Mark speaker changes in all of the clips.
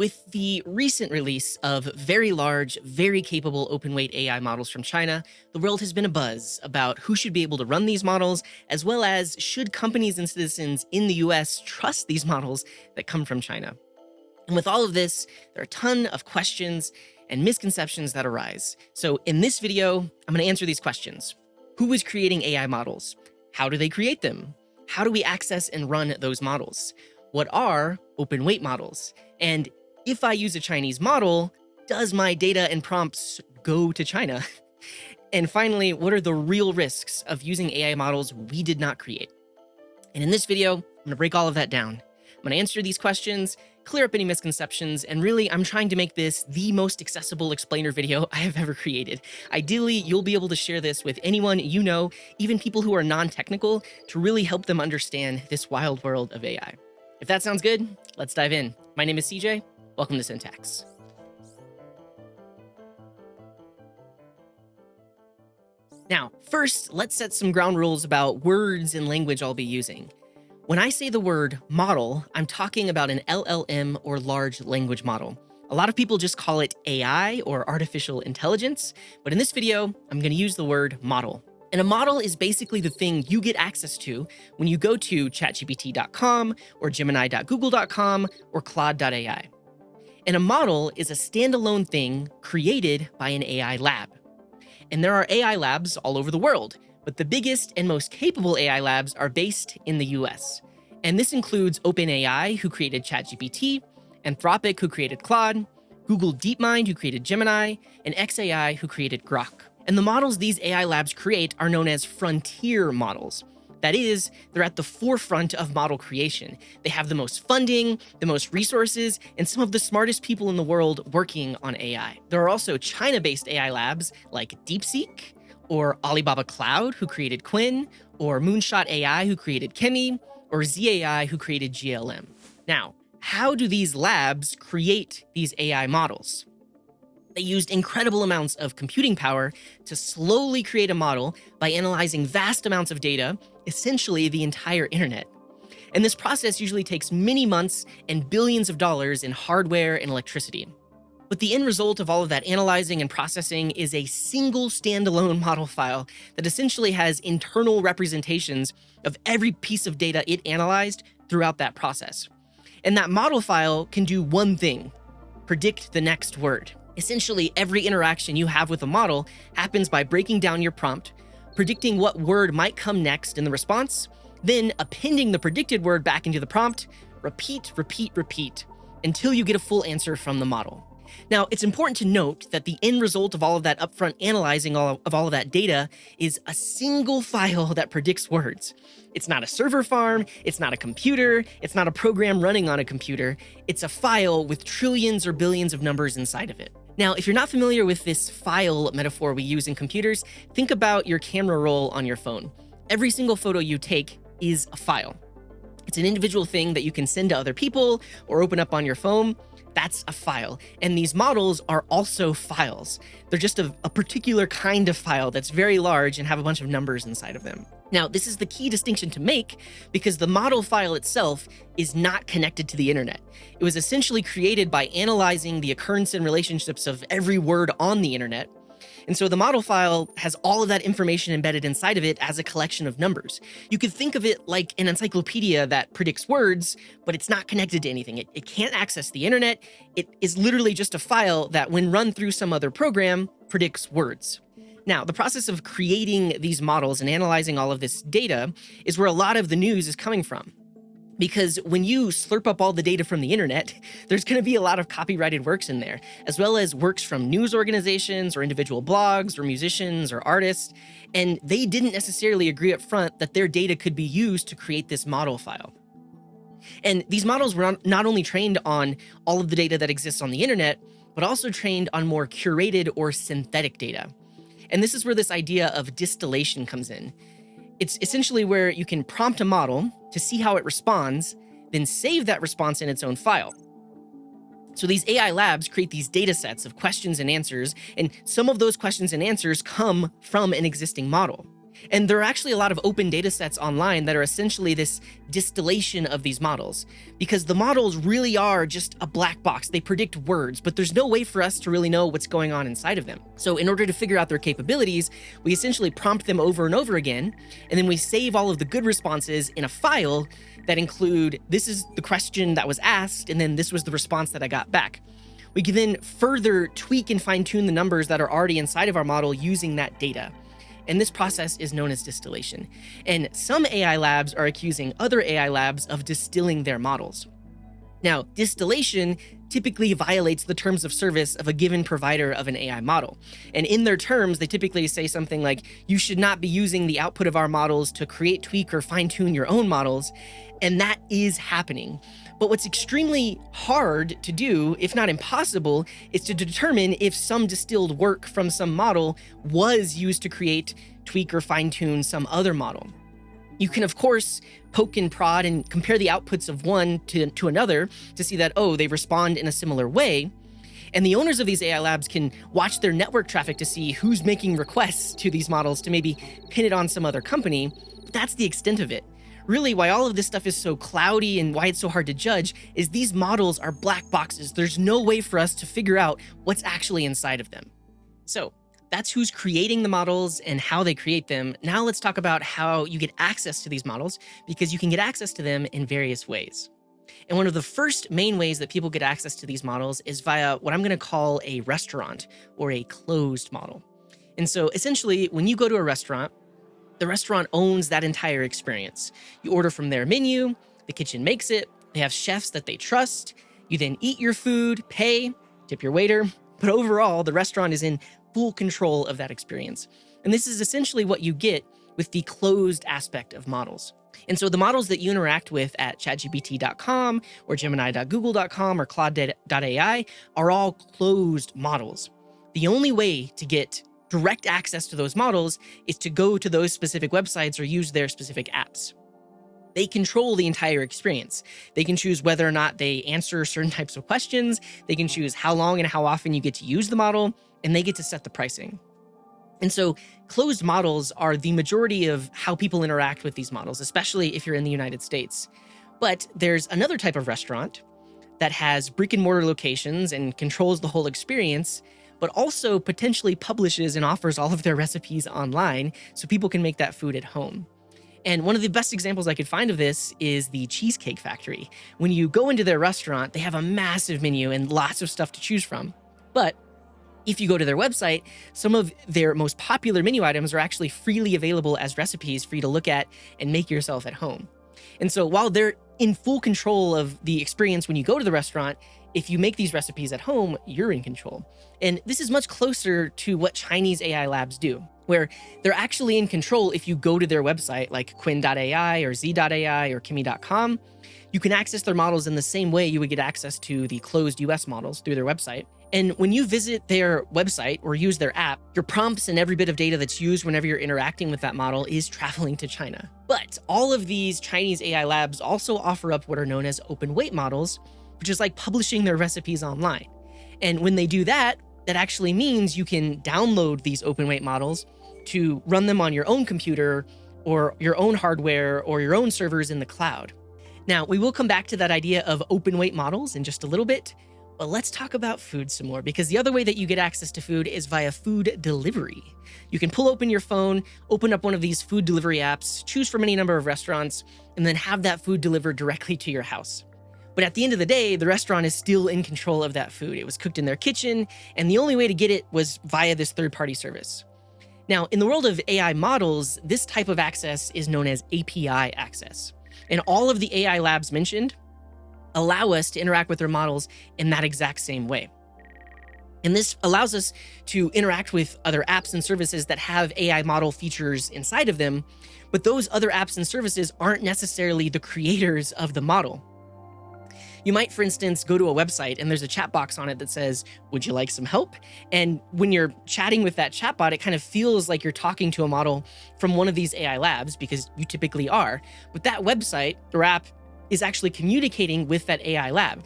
Speaker 1: With the recent release of very large, very capable open-weight AI models from China, the world has been abuzz about who should be able to run these models, as well as should companies and citizens in the US trust these models that come from China. And with all of this, there are a ton of questions and misconceptions that arise. So in this video, I'm going to answer these questions. Who is creating AI models? How do they create them? How do we access and run those models? What are open-weight models? And if I use a Chinese model, does my data and prompts go to China? And finally, what are the real risks of using AI models we did not create? And in this video, I'm gonna break all of that down. I'm gonna answer these questions, clear up any misconceptions, and really, I'm trying to make this the most accessible explainer video I have ever created. Ideally, you'll be able to share this with anyone you know, even people who are non-technical, to really help them understand this wild world of AI. If that sounds good, let's dive in. My name is CJ. Welcome to Syntax. Now, first, let's set some ground rules about words and language I'll be using. When I say the word model, I'm talking about an LLM or large language model. A lot of people just call it AI or artificial intelligence, but in this video, I'm going to use the word model. And a model is basically the thing you get access to when you go to chatgpt.com or gemini.google.com or claude.ai. And a model is a standalone thing created by an AI lab. And there are AI labs all over the world, but the biggest and most capable AI labs are based in the US. And this includes OpenAI, who created ChatGPT, Anthropic, who created Claude, Google DeepMind, who created Gemini, and xAI, who created Grok. And the models these AI labs create are known as frontier models. That is, they're at the forefront of model creation. They have the most funding, the most resources, and some of the smartest people in the world working on AI. There are also China-based AI labs like DeepSeek, or Alibaba Cloud, who created Quinn, or Moonshot AI, who created Chemi, or ZAI, who created GLM. Now, how do these labs create these AI models? They used incredible amounts of computing power to slowly create a model by analyzing vast amounts of data, essentially the entire internet. And this process usually takes many months and billions of dollars in hardware and electricity. But the end result of all of that analyzing and processing is a single standalone model file that essentially has internal representations of every piece of data it analyzed throughout that process. And that model file can do one thing: predict the next word. Essentially, every interaction you have with a model happens by breaking down your prompt, predicting what word might come next in the response, then appending the predicted word back into the prompt, repeat, repeat, repeat, until you get a full answer from the model. Now, it's important to note that the end result of all of that upfront analyzing of all of that data is a single file that predicts words. It's not a server farm, it's not a computer, it's not a program running on a computer. It's a file with trillions or billions of numbers inside of it. Now, if you're not familiar with this file metaphor we use in computers, think about your camera roll on your phone. Every single photo you take is a file. It's an individual thing that you can send to other people or open up on your phone. That's a file. And these models are also files. They're just a particular kind of file that's very large and have a bunch of numbers inside of them. Now, this is the key distinction to make because the model file itself is not connected to the internet. It was essentially created by analyzing the occurrence and relationships of every word on the internet. And so the model file has all of that information embedded inside of it as a collection of numbers. You could think of it like an encyclopedia that predicts words, but it's not connected to anything. It can't access the internet. It is literally just a file that, when run through some other program, predicts words. Now, the process of creating these models and analyzing all of this data is where a lot of the news is coming from. Because when you slurp up all the data from the internet, there's going to be a lot of copyrighted works in there, as well as works from news organizations or individual blogs or musicians or artists. And they didn't necessarily agree up front that their data could be used to create this model file. And these models were not only trained on all of the data that exists on the internet, but also trained on more curated or synthetic data. And this is where this idea of distillation comes in. It's essentially where you can prompt a model to see how it responds, then save that response in its own file. So these AI labs create these data sets of questions and answers, and some of those questions and answers come from an existing model. And there are actually a lot of open data sets online that are essentially this distillation of these models, because the models really are just a black box. They predict words, but there's no way for us to really know what's going on inside of them. So in order to figure out their capabilities, we essentially prompt them over and over again, and then we save all of the good responses in a file that include, this is the question that was asked, and then this was the response that I got back. We can then further tweak and fine-tune the numbers that are already inside of our model using that data. And this process is known as distillation. And some AI labs are accusing other AI labs of distilling their models. Now, distillation typically violates the terms of service of a given provider of an AI model. And in their terms, they typically say something like, you should not be using the output of our models to create, tweak, or fine-tune your own models. And that is happening. But what's extremely hard to do, if not impossible, is to determine if some distilled work from some model was used to create, tweak, or fine-tune some other model. You can, of course, poke and prod and compare the outputs of one to another to see that, oh, they respond in a similar way. And the owners of these AI labs can watch their network traffic to see who's making requests to these models to maybe pin it on some other company. But that's the extent of it. Really, why all of this stuff is so cloudy and why it's so hard to judge is these models are black boxes. There's no way for us to figure out what's actually inside of them. So that's who's creating the models and how they create them. Now let's talk about how you get access to these models, because you can get access to them in various ways. And one of the first main ways that people get access to these models is via what I'm going to call a restaurant or a closed model. And so essentially, when you go to a restaurant, the restaurant owns that entire experience. You order from their menu, the kitchen makes it, they have chefs that they trust, you then eat your food, pay, tip your waiter, but overall, the restaurant is in full control of that experience. And this is essentially what you get with the closed aspect of models. And so the models that you interact with at chatgpt.com or gemini.google.com or claude.ai are all closed models. The only way to get direct access to those models is to go to those specific websites or use their specific apps. They control the entire experience. They can choose whether or not they answer certain types of questions. They can choose how long and how often you get to use the model, and they get to set the pricing. And so closed models are the majority of how people interact with these models, especially if you're in the United States. But there's another type of restaurant that has brick and mortar locations and controls the whole experience, but also potentially publishes and offers all of their recipes online so people can make that food at home. And one of the best examples I could find of this is the Cheesecake Factory. When you go into their restaurant, they have a massive menu and lots of stuff to choose from. But if you go to their website, some of their most popular menu items are actually freely available as recipes for you to look at and make yourself at home. And so while they're in full control of the experience when you go to the restaurant, if you make these recipes at home, you're in control. And this is much closer to what Chinese AI labs do, where they're actually in control. If you go to their website like Quinn.ai or Z.ai or Kimi.com, you can access their models in the same way you would get access to the closed US models through their website. And when you visit their website or use their app, your prompts and every bit of data that's used whenever you're interacting with that model is traveling to China. But all of these Chinese AI labs also offer up what are known as open weight models, which is like publishing their recipes online. And when they do that, that actually means you can download these open weight models to run them on your own computer or your own hardware or your own servers in the cloud. Now, we will come back to that idea of open weight models in just a little bit, but let's talk about food some more, because the other way that you get access to food is via food delivery. You can pull open your phone, open up one of these food delivery apps, choose from any number of restaurants, and then have that food delivered directly to your house. But at the end of the day, the restaurant is still in control of that food. It was cooked in their kitchen, and the only way to get it was via this third-party service. Now, in the world of AI models, this type of access is known as API access. And all of the AI labs mentioned allow us to interact with their models in that exact same way. And this allows us to interact with other apps and services that have AI model features inside of them, but those other apps and services aren't necessarily the creators of the model. You might, for instance, go to a website and there's a chat box on it that says, "Would you like some help?" And when you're chatting with that chatbot, it kind of feels like you're talking to a model from one of these AI labs, because you typically are. But that website or app is actually communicating with that AI lab.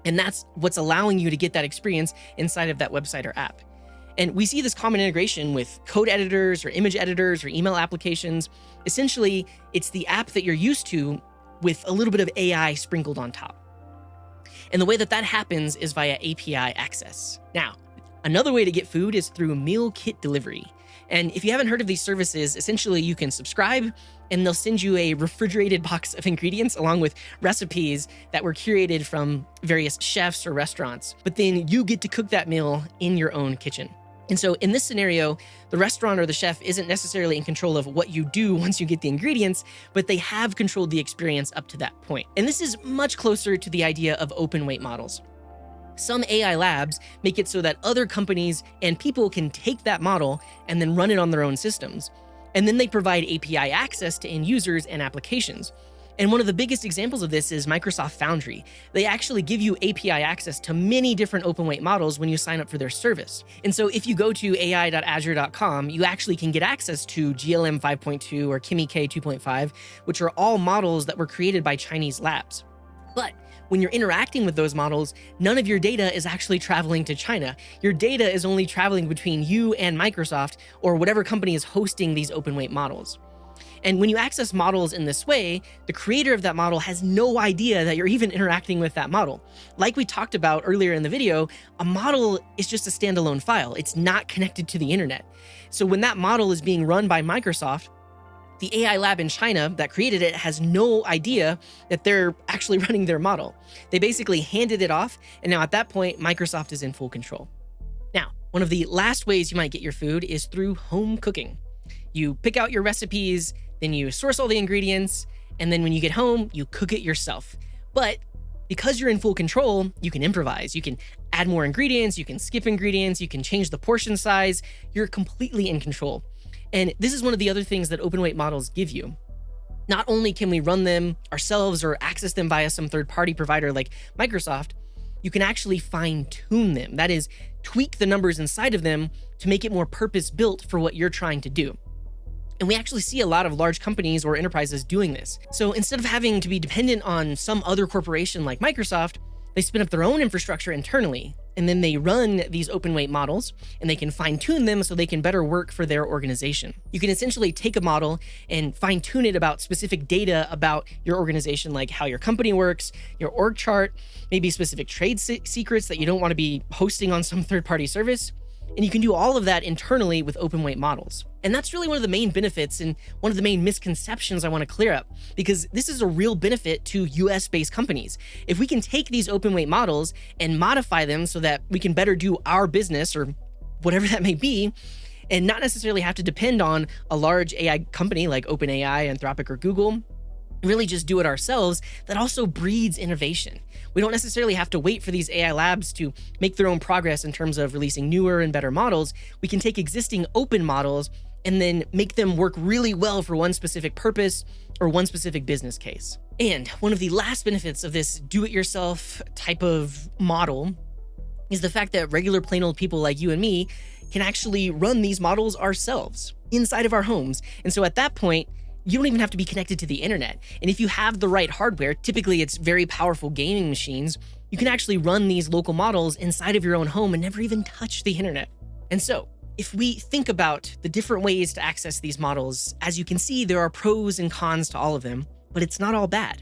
Speaker 1: And that's what's allowing you to get that experience inside of that website or app. And we see this common integration with code editors or image editors or email applications. Essentially, it's the app that you're used to with a little bit of AI sprinkled on top. And the way that happens is via API access. Now, another way to get food is through meal kit delivery. And if you haven't heard of these services, essentially you can subscribe and they'll send you a refrigerated box of ingredients along with recipes that were curated from various chefs or restaurants. But then you get to cook that meal in your own kitchen. And so in this scenario, the restaurant or the chef isn't necessarily in control of what you do once you get the ingredients, but they have controlled the experience up to that point. And this is much closer to the idea of open weight models. Some AI labs make it so that other companies and people can take that model and then run it on their own systems. And then they provide API access to end users and applications. And one of the biggest examples of this is Microsoft Foundry. They actually give you API access to many different open weight models when you sign up for their service. And so if you go to ai.azure.com, you actually can get access to GLM 5.2 or Kimi K 2.5, which are all models that were created by Chinese labs. But when you're interacting with those models, none of your data is actually traveling to China. Your data is only traveling between you and Microsoft or whatever company is hosting these open weight models. And when you access models in this way, the creator of that model has no idea that you're even interacting with that model. Like we talked about earlier in the video, a model is just a standalone file. It's not connected to the internet. So when that model is being run by Microsoft, the AI lab in China that created it has no idea that they're actually running their model. They basically handed it off, and now at that point, Microsoft is in full control. Now, one of the last ways you might get your food is through home cooking. You pick out your recipes, then you source all the ingredients, and then when you get home, you cook it yourself. But because you're in full control, you can improvise. You can add more ingredients, you can skip ingredients, you can change the portion size. You're completely in control. And this is one of the other things that open weight models give you. Not only can we run them ourselves or access them via some third-party provider like Microsoft, you can actually fine-tune them. That is, tweak the numbers inside of them to make it more purpose-built for what you're trying to do. And we actually see a lot of large companies or enterprises doing this. So instead of having to be dependent on some other corporation like Microsoft, they spin up their own infrastructure internally, and then they run these open weight models, and they can fine-tune them so they can better work for their organization. You can essentially take a model and fine-tune it about specific data about your organization, like how your company works, your org chart, maybe specific trade secrets that you don't want to be hosting on some third-party service. And you can do all of that internally with open weight models. And that's really one of the main benefits and one of the main misconceptions I want to clear up, because this is a real benefit to US-based companies. If we can take these open weight models and modify them so that we can better do our business or whatever that may be, and not necessarily have to depend on a large AI company like OpenAI, Anthropic, or Google, really just do it ourselves, that also breeds innovation. We don't necessarily have to wait for these AI labs to make their own progress in terms of releasing newer and better models. We can take existing open models and then make them work really well for one specific purpose or one specific business case. And one of the last benefits of this do-it-yourself type of model is the fact that regular plain old people like you and me can actually run these models ourselves inside of our homes. And so at that point, you don't even have to be connected to the internet. And if you have the right hardware, typically it's very powerful gaming machines, you can actually run these local models inside of your own home and never even touch the internet. And so, if we think about the different ways to access these models, as you can see, there are pros and cons to all of them, but it's not all bad.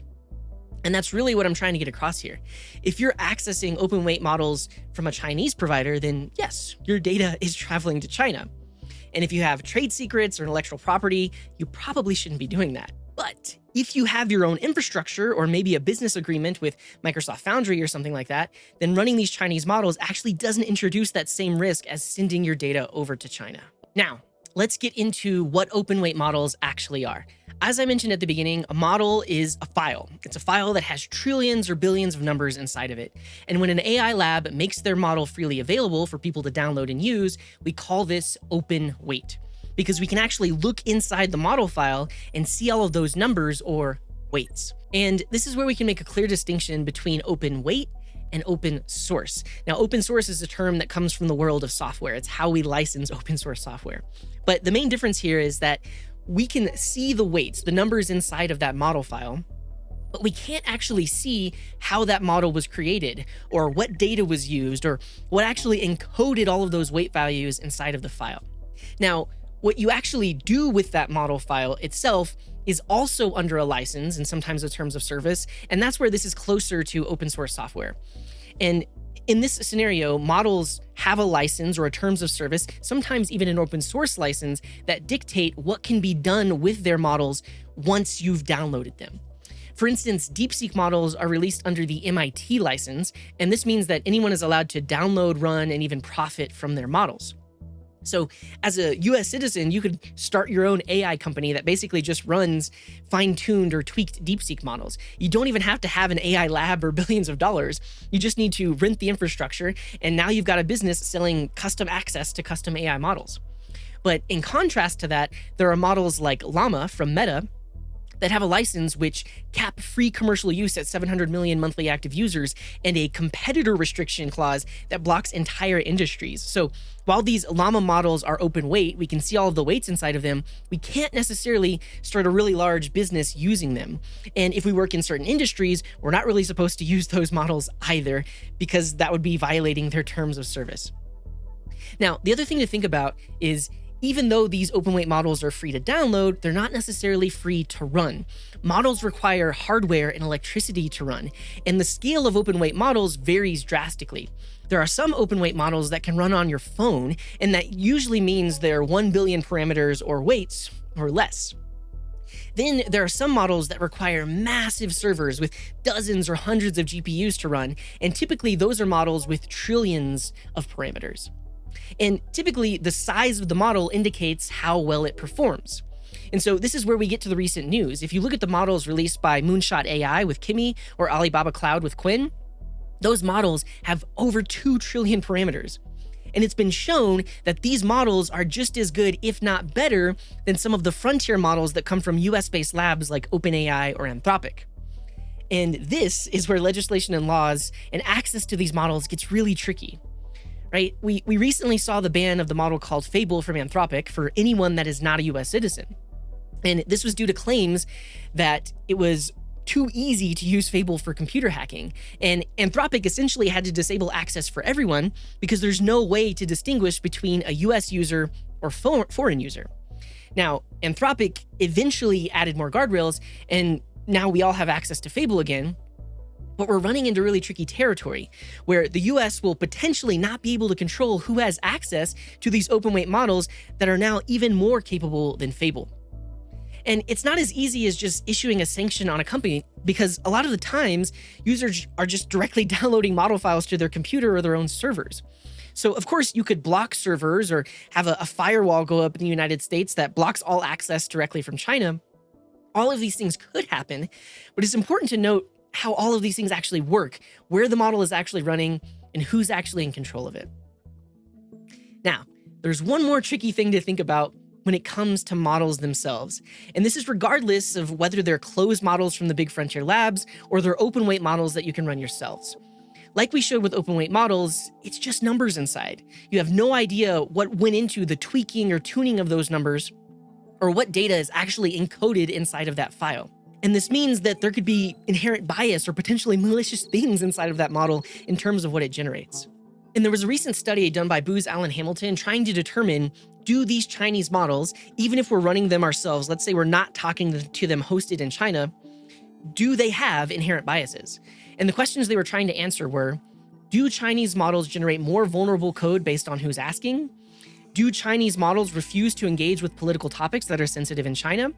Speaker 1: And that's really what I'm trying to get across here. If you're accessing open weight models from a Chinese provider, then yes, your data is traveling to China. And if you have trade secrets or intellectual property, you probably shouldn't be doing that. But if you have your own infrastructure or maybe a business agreement with Microsoft Foundry or something like that, then running these Chinese models actually doesn't introduce that same risk as sending your data over to China. Now, let's get into what open weight models actually are. As I mentioned at the beginning, a model is a file. It's a file that has trillions or billions of numbers inside of it. And when an AI lab makes their model freely available for people to download and use, we call this open weight, because we can actually look inside the model file and see all of those numbers or weights. And this is where we can make a clear distinction between open weight and open source. Now, open source is a term that comes from the world of software. It's how we license open source software. But the main difference here is that we can see the weights, the numbers inside of that model file, but we can't actually see how that model was created or what data was used or what actually encoded all of those weight values inside of the file. Now, what you actually do with that model file itself is also under a license and sometimes the terms of service, and that's where this is closer to open source software. And in this scenario, models have a license or a terms of service, sometimes even an open source license, that dictate what can be done with their models once you've downloaded them. For instance, DeepSeek models are released under the MIT license, and this means that anyone is allowed to download, run, and even profit from their models. So as a US citizen, you could start your own AI company that basically just runs fine-tuned or tweaked DeepSeek models. You don't even have to have an AI lab or billions of dollars. You just need to rent the infrastructure, and now you've got a business selling custom access to custom AI models. But in contrast to that, there are models like Llama from Meta that have a license which cap free commercial use at 700 million monthly active users and a competitor restriction clause that blocks entire industries. So while these Llama models are open weight, we can see all of the weights inside of them, we can't necessarily start a really large business using them. And if we work in certain industries, we're not really supposed to use those models either, because that would be violating their terms of service. Now, the other thing to think about is, even though these open weight models are free to download, they're not necessarily free to run. Models require hardware and electricity to run, and the scale of open weight models varies drastically. There are some open weight models that can run on your phone, and that usually means they're 1 billion parameters or weights or less. Then there are some models that require massive servers with dozens or hundreds of GPUs to run, and typically those are models with trillions of parameters. And typically, the size of the model indicates how well it performs. And so this is where we get to the recent news. If you look at the models released by Moonshot AI with Kimi or Alibaba Cloud with Quinn, those models have over 2 trillion parameters. And it's been shown that these models are just as good, if not better, than some of the frontier models that come from US-based labs like OpenAI or Anthropic. And this is where legislation and laws and access to these models gets really tricky. Right? We recently saw the ban of the model called Fable from Anthropic for anyone that is not a US citizen. And this was due to claims that it was too easy to use Fable for computer hacking. And Anthropic essentially had to disable access for everyone because there's no way to distinguish between a US user or foreign user. Now, Anthropic eventually added more guardrails, and now we all have access to Fable again. But we're running into really tricky territory where the US will potentially not be able to control who has access to these open weight models that are now even more capable than Fable. And it's not as easy as just issuing a sanction on a company, because a lot of the times users are just directly downloading model files to their computer or their own servers. So of course you could block servers or have a firewall go up in the United States that blocks all access directly from China. All of these things could happen, but it's important to note how all of these things actually work, where the model is actually running, and who's actually in control of it. Now, there's one more tricky thing to think about when it comes to models themselves, and this is regardless of whether they're closed models from the big frontier labs or they're open weight models that you can run yourselves. Like we showed with open weight models, it's just numbers inside. You have no idea what went into the tweaking or tuning of those numbers, or what data is actually encoded inside of that file. And this means that there could be inherent bias or potentially malicious things inside of that model in terms of what it generates. And there was a recent study done by Booz Allen Hamilton trying to determine, do these Chinese models, even if we're running them ourselves, let's say we're not talking to them hosted in China, do they have inherent biases? And the questions they were trying to answer were, do Chinese models generate more vulnerable code based on who's asking? Do Chinese models refuse to engage with political topics that are sensitive in China?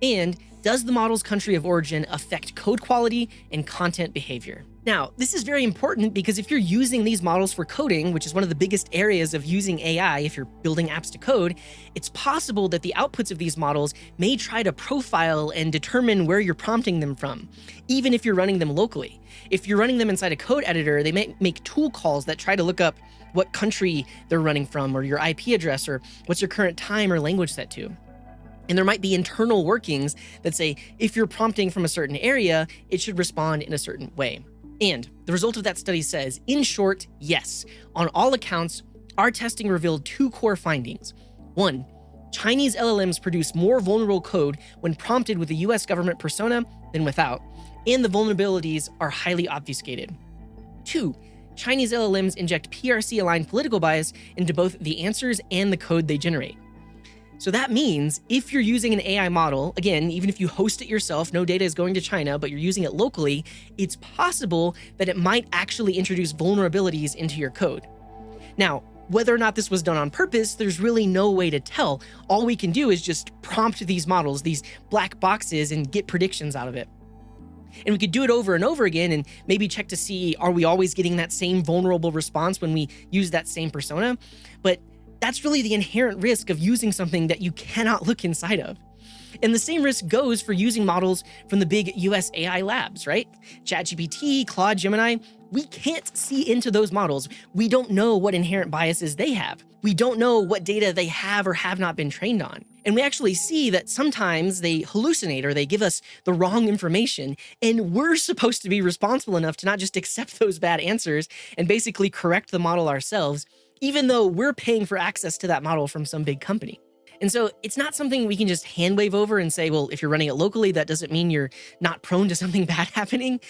Speaker 1: And does the model's country of origin affect code quality and content behavior? Now, this is very important because if you're using these models for coding, which is one of the biggest areas of using AI if you're building apps to code, it's possible that the outputs of these models may try to profile and determine where you're prompting them from, even if you're running them locally. If you're running them inside a code editor, they may make tool calls that try to look up what country they're running from, or your IP address, or what's your current time or language set to. And there might be internal workings that say, if you're prompting from a certain area, it should respond in a certain way. And the result of that study says, in short, yes, on all accounts, our testing revealed 2 core findings. 1, Chinese LLMs produce more vulnerable code when prompted with a US government persona than without. and the vulnerabilities are highly obfuscated. 2, Chinese LLMs inject PRC-aligned political bias into both the answers and the code they generate. So that means if you're using an AI model, again, even if you host it yourself, no data is going to China, but you're using it locally, it's possible that it might actually introduce vulnerabilities into your code. Now, whether or not this was done on purpose, there's really no way to tell. All we can do is just prompt these models, these black boxes, and get predictions out of it. And we could do it over and over again and maybe check to see, are we always getting that same vulnerable response when we use that same persona? But that's really the inherent risk of using something that you cannot look inside of. And the same risk goes for using models from the big US AI labs, right? ChatGPT, Claude, Gemini, we can't see into those models. We don't know what inherent biases they have. We don't know what data they have or have not been trained on. And we actually see that sometimes they hallucinate or they give us the wrong information. And we're supposed to be responsible enough to not just accept those bad answers and basically correct the model ourselves, even though we're paying for access to that model from some big company. And so it's not something we can just hand wave over and say, well, if you're running it locally, that doesn't mean you're not prone to something bad happening.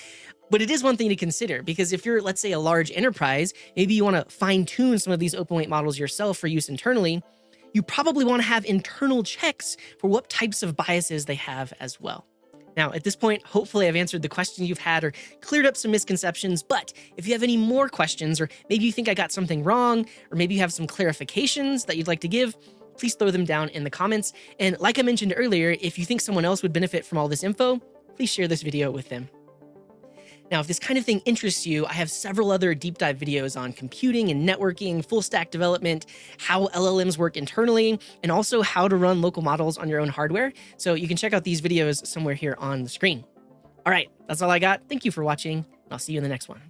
Speaker 1: But it is one thing to consider, because if you're, let's say, a large enterprise, maybe you want to fine tune some of these open weight models yourself for use internally, you probably want to have internal checks for what types of biases they have as well. Now, at this point, hopefully I've answered the questions you've had or cleared up some misconceptions, but if you have any more questions, or maybe you think I got something wrong, or maybe you have some clarifications that you'd like to give, please throw them down in the comments. And like I mentioned earlier, if you think someone else would benefit from all this info, please share this video with them. Now, if this kind of thing interests you, I have several other deep dive videos on computing and networking, full stack development, how LLMs work internally, and also how to run local models on your own hardware. So you can check out these videos somewhere here on the screen. All right, that's all I got. Thank you for watching, and I'll see you in the next one.